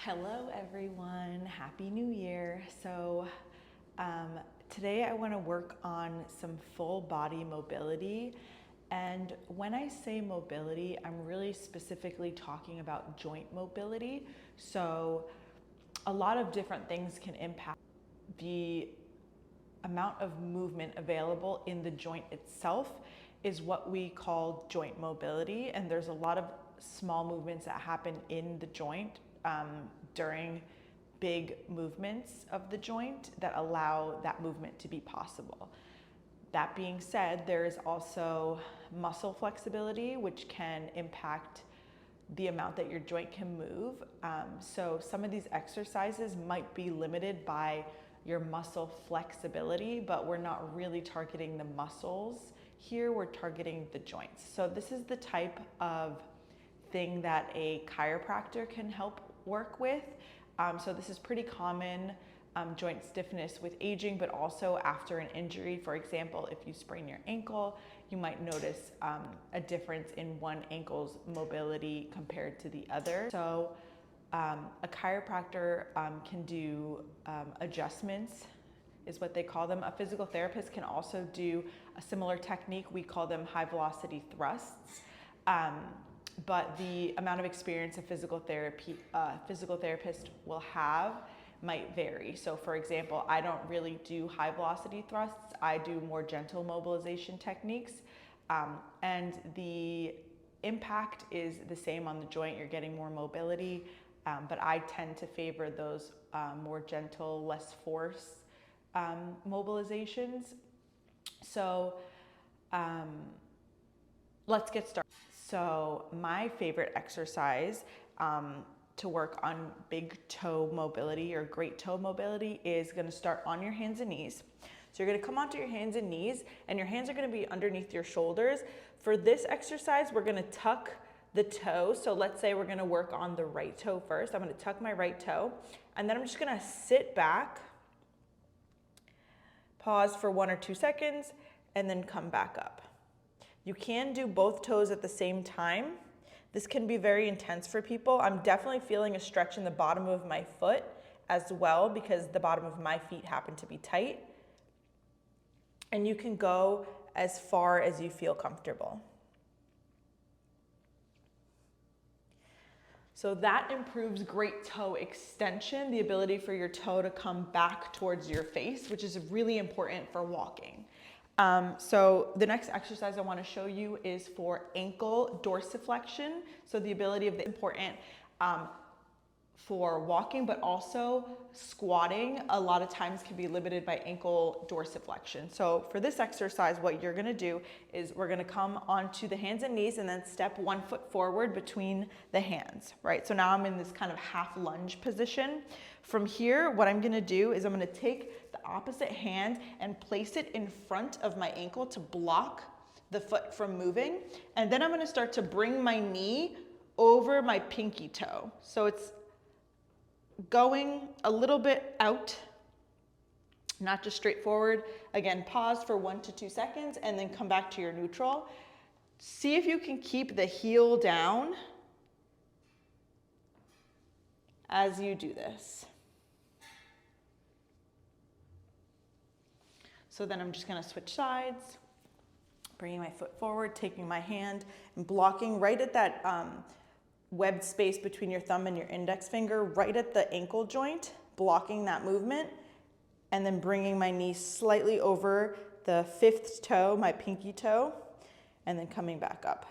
Hello everyone, Happy New Year. Today I want to work on some full body mobility. And when I say mobility, I'm really specifically talking about joint mobility. So a lot of different things can impact the amount of movement available in the joint itself is what we call joint mobility. And there's a lot of small movements that happen in the joint during big movements of the joint that allow that movement to be possible. That being said, there is also muscle flexibility, which can impact the amount that your joint can move. So some of these exercises might be limited by your muscle flexibility, but we're not really targeting the muscles here, we're targeting the joints. So this is the type of thing that a chiropractor can help work with. So this is pretty common, joint stiffness with aging, but also after an injury. For example, if you sprain your ankle, you might notice a difference in one ankle's mobility compared to the other. So a chiropractor can do adjustments, is what they call them. A physical therapist can also do a similar technique. We call them high velocity thrusts. But the amount of experience a physical therapist will have might vary. So for example, I don't really do high velocity thrusts. I do more gentle mobilization techniques. And the impact is the same on the joint. You're getting more mobility, but I tend to favor those more gentle, less force mobilizations. So let's get started. So my favorite exercise to work on big toe mobility or great toe mobility is going to start on your hands and knees. So you're going to come onto your hands and knees, and your hands are going to be underneath your shoulders. For this exercise, we're going to tuck the toe. So let's say we're going to work on the right toe first. I'm going to tuck my right toe, and then I'm just going to sit back, pause for 1 or 2 seconds, and then come back up. You can do both toes at the same time. This can be very intense for people. I'm definitely feeling a stretch in the bottom of my foot as well because the bottom of my feet happen to be tight. And you can go as far as you feel comfortable. So that improves great toe extension, the ability for your toe to come back towards your face, which is really important for walking. So the next exercise I want to show you is for ankle dorsiflexion. So the ability of the important for walking, but also squatting a lot of times can be limited by ankle dorsiflexion. So for this exercise, what you're going to do is we're going to come onto the hands and knees and then step 1 foot forward between the hands, right? So now I'm in this kind of half lunge position. From here, what I'm going to do is I'm going to take the opposite hand and place it in front of my ankle to block the foot from moving. And then I'm going to start to bring my knee over my pinky toe. So it's going a little bit out, not just straight forward. Again, pause for 1 to 2 seconds and then come back to your neutral. See if you can keep the heel down as you do this. So then I'm just going to switch sides, bringing my foot forward, taking my hand and blocking right at that webbed space between your thumb and your index finger, right at the ankle joint, blocking that movement, and then bringing my knee slightly over the 5th toe, my pinky toe, and then coming back up.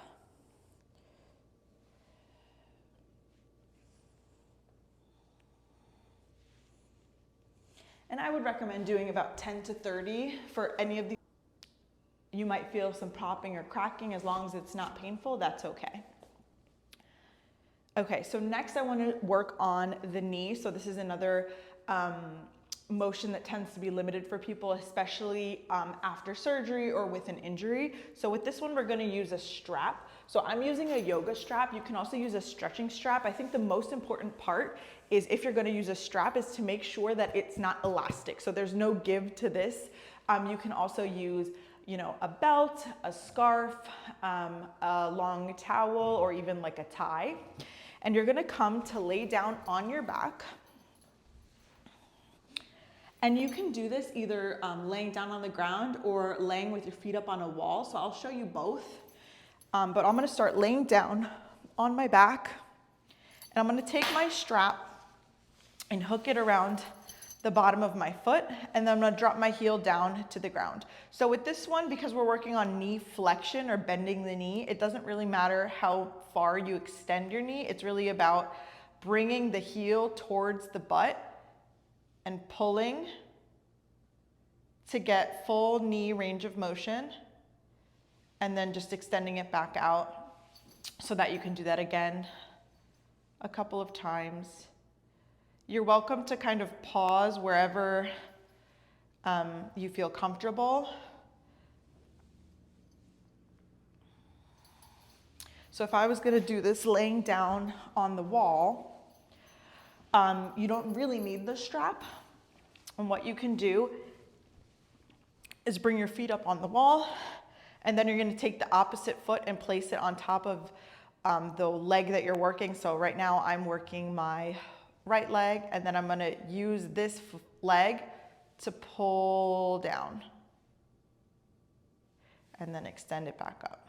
And I would recommend doing about 10 to 30 for any of these. You might feel some popping or cracking. As long as it's not painful, that's okay. Okay, so next I want to work on the knee. So this is another motion that tends to be limited for people, especially after surgery or with an injury. So with this one, we're going to use a strap. So I'm using a yoga strap. You can also use a stretching strap. I think the most important part is if you're going to use a strap is to make sure that it's not elastic. So there's no give to this. You can also use a belt, a scarf, a long towel, or even like a tie. And you're gonna come to lay down on your back. And you can do this either laying down on the ground or laying with your feet up on a wall. So I'll show you both. But I'm gonna start laying down on my back. And I'm gonna take my strap and hook it around the bottom of my foot. And then I'm gonna drop my heel down to the ground. So with this one, because we're working on knee flexion or bending the knee, it doesn't really matter how far you extend your knee. It's really about bringing the heel towards the butt and pulling to get full knee range of motion, and then just extending it back out so that you can do that again a couple of times. You're welcome to kind of pause wherever you feel comfortable. So if I was gonna do this laying down on the wall, you don't really need the strap. And what you can do is bring your feet up on the wall, and then you're gonna take the opposite foot and place it on top of the leg that you're working. So right now I'm working my right leg, and then I'm gonna use this leg to pull down and then extend it back up.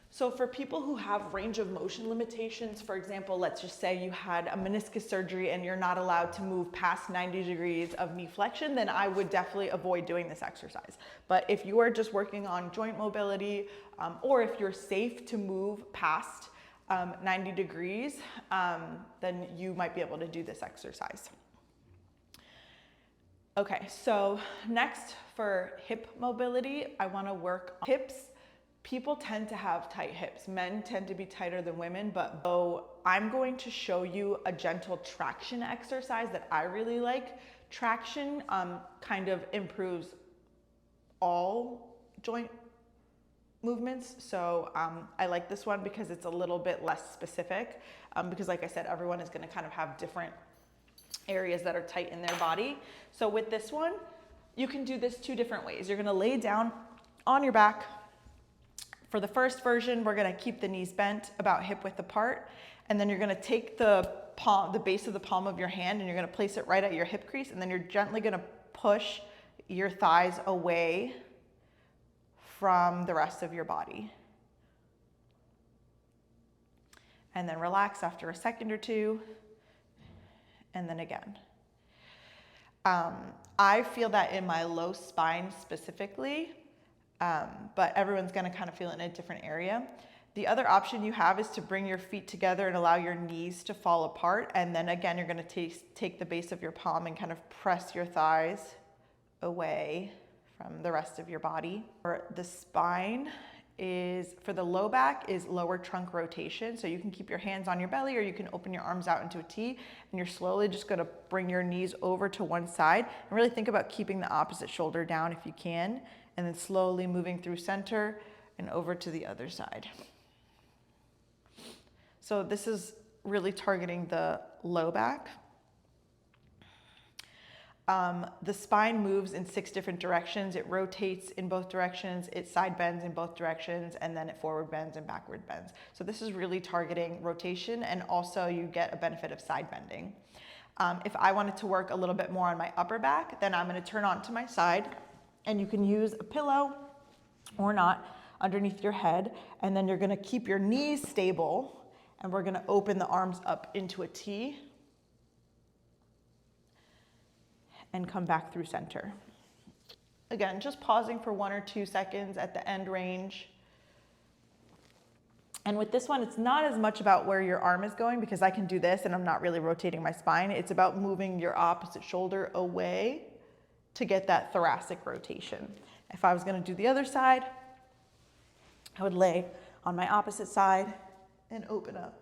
So for people who have range of motion limitations, for example, let's just say you had a meniscus surgery and you're not allowed to move past 90 degrees of knee flexion, then I would definitely avoid doing this exercise. But if you are just working on joint mobility, or if you're safe to move past 90 degrees, then you might be able to do this exercise. Okay, so next for hip mobility, I wanna work on hips. People tend to have tight hips. Men tend to be tighter than women, but I'm going to show you a gentle traction exercise that I really like. Traction kind of improves all joint movements. So I like this one because it's a little bit less specific, because like I said, everyone is gonna kind of have different areas that are tight in their body. So with this one, you can do this two different ways. You're gonna lay down on your back. For the first version, we're gonna keep the knees bent about hip width apart, and then you're gonna take the base of the palm of your hand, and you're gonna place it right at your hip crease, and then you're gently gonna push your thighs away from the rest of your body. And then relax after a second or two, and then again. I feel that in my low spine specifically, but everyone's gonna kind of feel it in a different area. The other option you have is to bring your feet together and allow your knees to fall apart. And then again, you're gonna take the base of your palm and kind of press your thighs away from the rest of your body. For the spine for the low back is lower trunk rotation. So you can keep your hands on your belly, or you can open your arms out into a T, and you're slowly just gonna bring your knees over to one side, and really think about keeping the opposite shoulder down if you can, and then slowly moving through center and over to the other side. So this is really targeting the low back. The spine moves in 6 different directions. It rotates in both directions, it side bends in both directions, and then it forward bends and backward bends. So this is really targeting rotation, and also you get a benefit of side bending. If I wanted to work a little bit more on my upper back, then I'm gonna turn on to my side, and you can use a pillow or not underneath your head, and then you're gonna keep your knees stable, and we're gonna open the arms up into a T and come back through center. Again, just pausing for 1 or 2 seconds at the end range. And with this one, it's not as much about where your arm is going, because I can do this and I'm not really rotating my spine. It's about moving your opposite shoulder away to get that thoracic rotation. If I was gonna do the other side, I would lay on my opposite side and open up.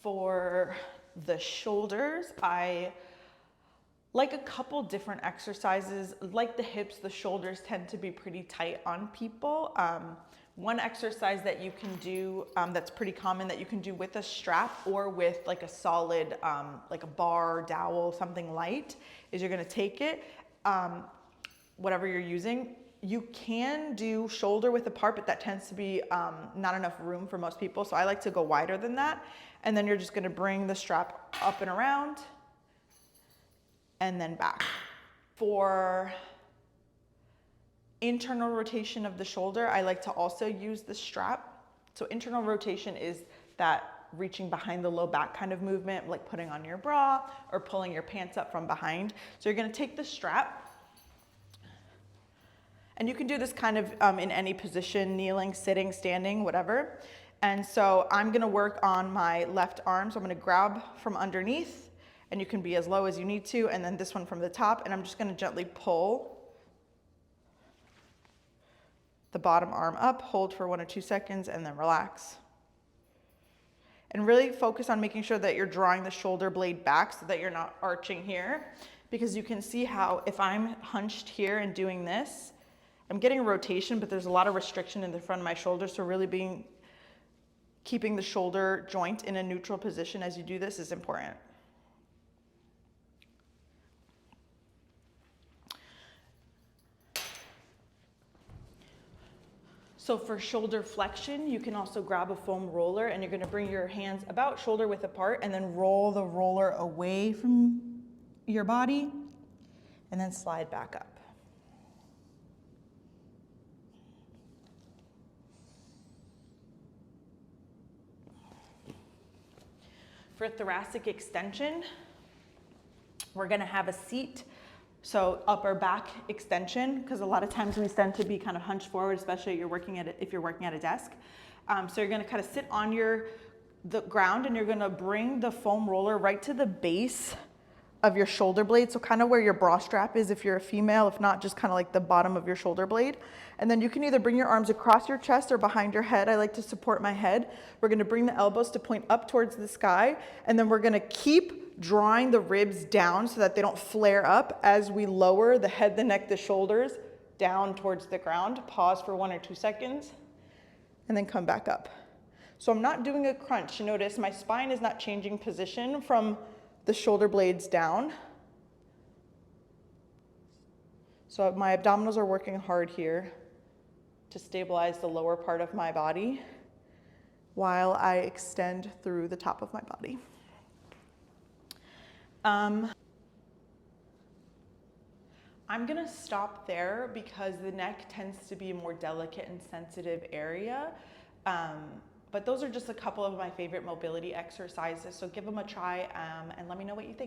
For the shoulders, I like a couple different exercises. Like the hips, the shoulders tend to be pretty tight on people. One exercise that you can do that's pretty common that you can do with a strap or with like a solid, like a bar, dowel, something light, is you're gonna take it, whatever you're using. You can do shoulder width apart, but that tends to be not enough room for most people. So I like to go wider than that. And then you're just gonna bring the strap up and around and then back. For internal rotation of the shoulder, I like to also use the strap. So internal rotation is that reaching behind the low back kind of movement, like putting on your bra or pulling your pants up from behind. So you're gonna take the strap, and you can do this kind of in any position, kneeling, sitting, standing, whatever. And so I'm gonna work on my left arm. So I'm gonna grab from underneath, and you can be as low as you need to, and then this one from the top, and I'm just gonna gently pull the bottom arm up, hold for 1 or 2 seconds, and then relax. And really focus on making sure that you're drawing the shoulder blade back so that you're not arching here, because you can see how if I'm hunched here and doing this, I'm getting a rotation, but there's a lot of restriction in the front of my shoulder. So really keeping the shoulder joint in a neutral position as you do this is important. So for shoulder flexion, you can also grab a foam roller, and you're gonna bring your hands about shoulder width apart and then roll the roller away from your body and then slide back up. For thoracic extension, we're gonna have a seat. So upper back extension, because a lot of times we tend to be kind of hunched forward, especially if you're working at a desk. So you're gonna kind of sit on the ground, and you're gonna bring the foam roller right to the base of your shoulder blade. So kind of where your bra strap is if you're a female, if not, just kind of like the bottom of your shoulder blade. And then you can either bring your arms across your chest or behind your head. I like to support my head. We're gonna bring the elbows to point up towards the sky, and then we're gonna keep drawing the ribs down so that they don't flare up as we lower the head, the neck, the shoulders down towards the ground. Pause for 1 or 2 seconds, and then come back up. So I'm not doing a crunch. Notice my spine is not changing position from the shoulder blades down. So my abdominals are working hard here to stabilize the lower part of my body while I extend through the top of my body. I'm gonna stop there because the neck tends to be a more delicate and sensitive area. But those are just a couple of my favorite mobility exercises. So give them a try and let me know what you think.